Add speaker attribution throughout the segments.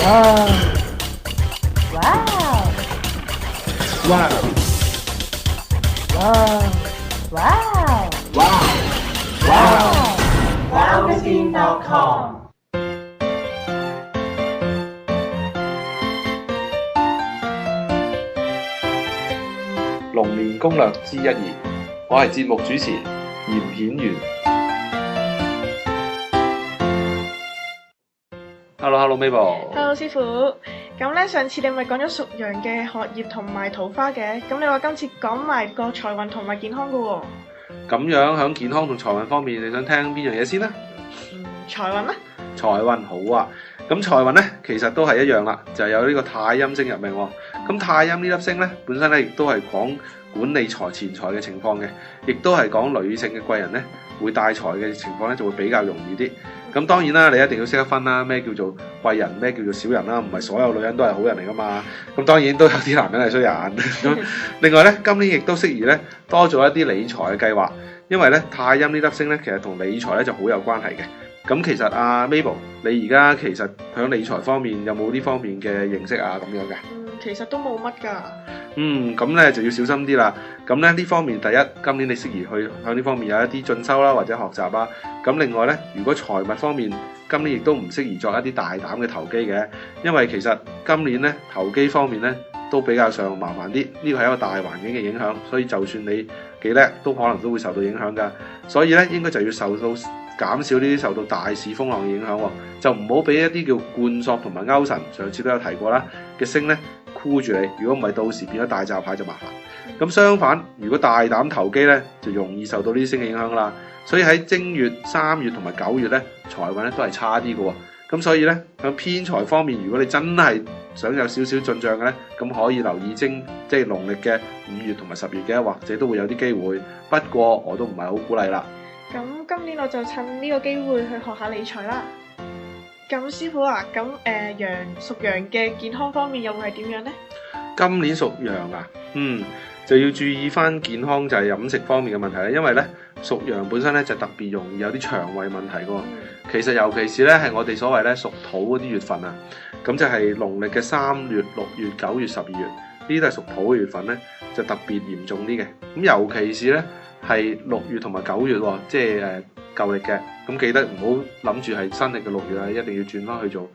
Speaker 1: Wow! Wow!
Speaker 2: Wow!
Speaker 1: Wow! Wow!
Speaker 2: Wow!
Speaker 1: Wowmachine.com
Speaker 2: 龍年攻略之一二，我係節目主持嚴顯元。Hello Mabel。Hello
Speaker 3: 師傅，咁咧上次你咪講咗屬羊嘅學業同埋桃花嘅，咁你話今次講埋個財運同埋健康噶喎。
Speaker 2: 咁樣喺健康同財運方面，你想聽邊樣嘢先呢？
Speaker 3: 財運啦。
Speaker 2: 財運好啊，咁財運咧其實都係一樣啦，就係有呢個太陰星入命喎。咁太陰呢粒星咧，本身咧亦都係講管理錢財嘅情況嘅，亦都係講女性嘅貴人咧會帶財嘅情況咧就會比較容易啲。咁當然啦，你一定要識得分啦，咩叫做貴人，咩叫做小人啦，唔係所有女人都係好人嚟噶嘛。咁當然都有啲男人係衰人。咁另外咧，今年亦都適宜咧多做一啲理財嘅計劃，因為咧太陰呢粒星咧其實同理財咧就好有關係嘅。咁其實阿 Mabel，你而家其實喺理財方面有冇呢方面嘅認識啊？咁樣嘅？
Speaker 3: 其實都冇乜㗎。
Speaker 2: 咁咧就要小心啲啦。咁咧呢方面，第一，今年你適宜去向呢方面有一啲進修啦，或者學習啦。咁另外咧，如果財物方面，今年亦都唔適宜作一啲大膽嘅投機嘅，因為其實今年咧投機方面咧都比較上麻煩啲。呢個係一個大環境嘅影響，所以就算你幾叻，都可能都會受到影響㗎。所以咧，應該就要減少呢啲受到大市風浪嘅影響喎，就唔好俾一啲叫貫索同埋勾神，上次都有提過啦嘅星咧箍住你。如果唔係，到時變咗大閘蟹就麻煩。咁相反，如果大膽投機咧，就容易受到呢啲星嘅影響啦。所以喺正月、3月同埋9月咧，財運咧都係差啲嘅喎。咁所以咧，喺偏財方面，如果你真係想有少少進帳嘅咧，咁可以留意即係農曆嘅5月同埋10月嘅，或者都會有啲機會。不過我都唔係好鼓勵啦。
Speaker 3: 咁今年我就趁呢個機會去學下理財啦。咁師傅啊，咁屬羊嘅健康方面又會係點樣呢？
Speaker 2: 今年屬羊啊，就要注意翻健康，就係飲食方面嘅問題啦。因為咧屬羊本身咧就特別容易有啲腸胃問題㗎喎。其實尤其是咧係我哋所謂咧屬土嗰啲月份啊，咁就係農曆嘅3月、6月、9月、12月，呢啲都係屬土嘅月份咧，就特別嚴重啲嘅。咁尤其是咧係6月同埋9月喎，即係舊曆嘅，咁記得唔好諗住係新曆嘅6月啊，一定要轉翻去做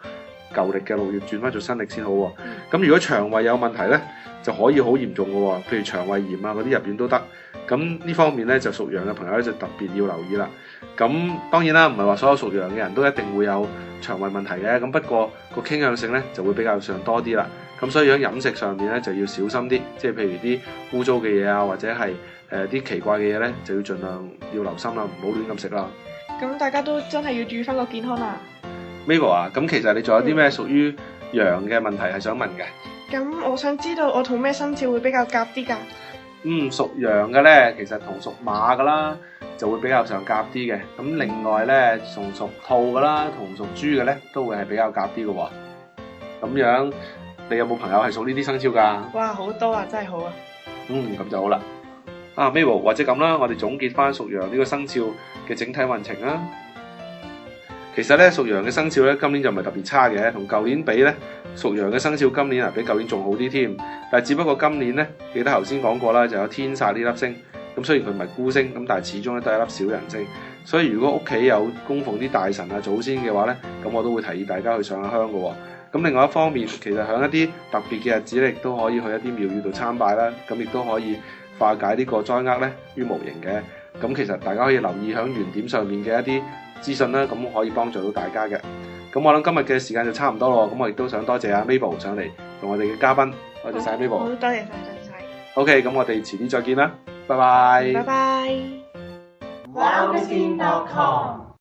Speaker 2: 舊曆嘅6月，轉翻做新曆先好喎。咁如果腸胃有問題咧，就可以好嚴重嘅喎，譬如腸胃炎啊嗰啲入院都得。咁呢方面咧就屬羊嘅朋友咧就特別要留意啦。咁當然啦，唔係話所有屬羊嘅人都一定會有腸胃問題嘅，咁不過個傾向性咧就會比較上多啲啦。咁所以喺飲食上面咧就要小心啲，即係譬如啲污糟嘅嘢啊，或者係啲奇怪嘅嘢咧，就要盡量要留心啦，唔好亂咁食啦。
Speaker 3: 咁大家都真係要注意翻個健康啦。
Speaker 2: Mabel 啊，咁其實你仲有啲咩屬於羊嘅問題係想問嘅？
Speaker 3: 咁我想知道我同咩生肖會比較夾啲㗎？
Speaker 2: 屬羊嘅咧，其實同屬馬嘅啦，就會比較上夾啲嘅。咁另外咧，同屬兔嘅啦，同屬豬嘅咧，都會係比較夾啲嘅喎。咁樣，你有冇朋友係屬呢啲生肖㗎？
Speaker 3: 哇，好多啊，真係好啊！
Speaker 2: 咁就好啦。Mabel，或者咁啦，我哋總結翻屬羊呢個生肖嘅整體運程啦。其實咧，屬羊嘅生肖咧，今年就唔係特別差嘅，同舊年比咧，屬羊嘅生肖今年比舊年仲好啲添。但係只不過今年咧，記得頭先講過啦，就有天煞呢粒星。咁雖然佢唔係孤星，咁但係始終咧都係一粒小人星。所以如果屋企有供奉啲大神啊、祖先嘅話咧，咁我都會提議大家去上下香嘅喎。咁另外一方面，其實喺一啲特別嘅日子咧，亦都可以去一啲廟宇度參拜啦。咁亦都可以化解呢個災厄咧於無形嘅。咁其實大家可以留意喺原點上面嘅一啲資訊啦，咁可以幫助到大家嘅。咁我諗今日嘅時間就差唔多咯，咁我亦都想多謝阿 Mabel 上嚟同我哋嘅嘉賓，多謝晒 Mabel。
Speaker 3: 好，多謝晒。
Speaker 2: OK，咁我哋遲啲再見啦，拜拜。
Speaker 3: 拜拜。
Speaker 1: Wowmachine.com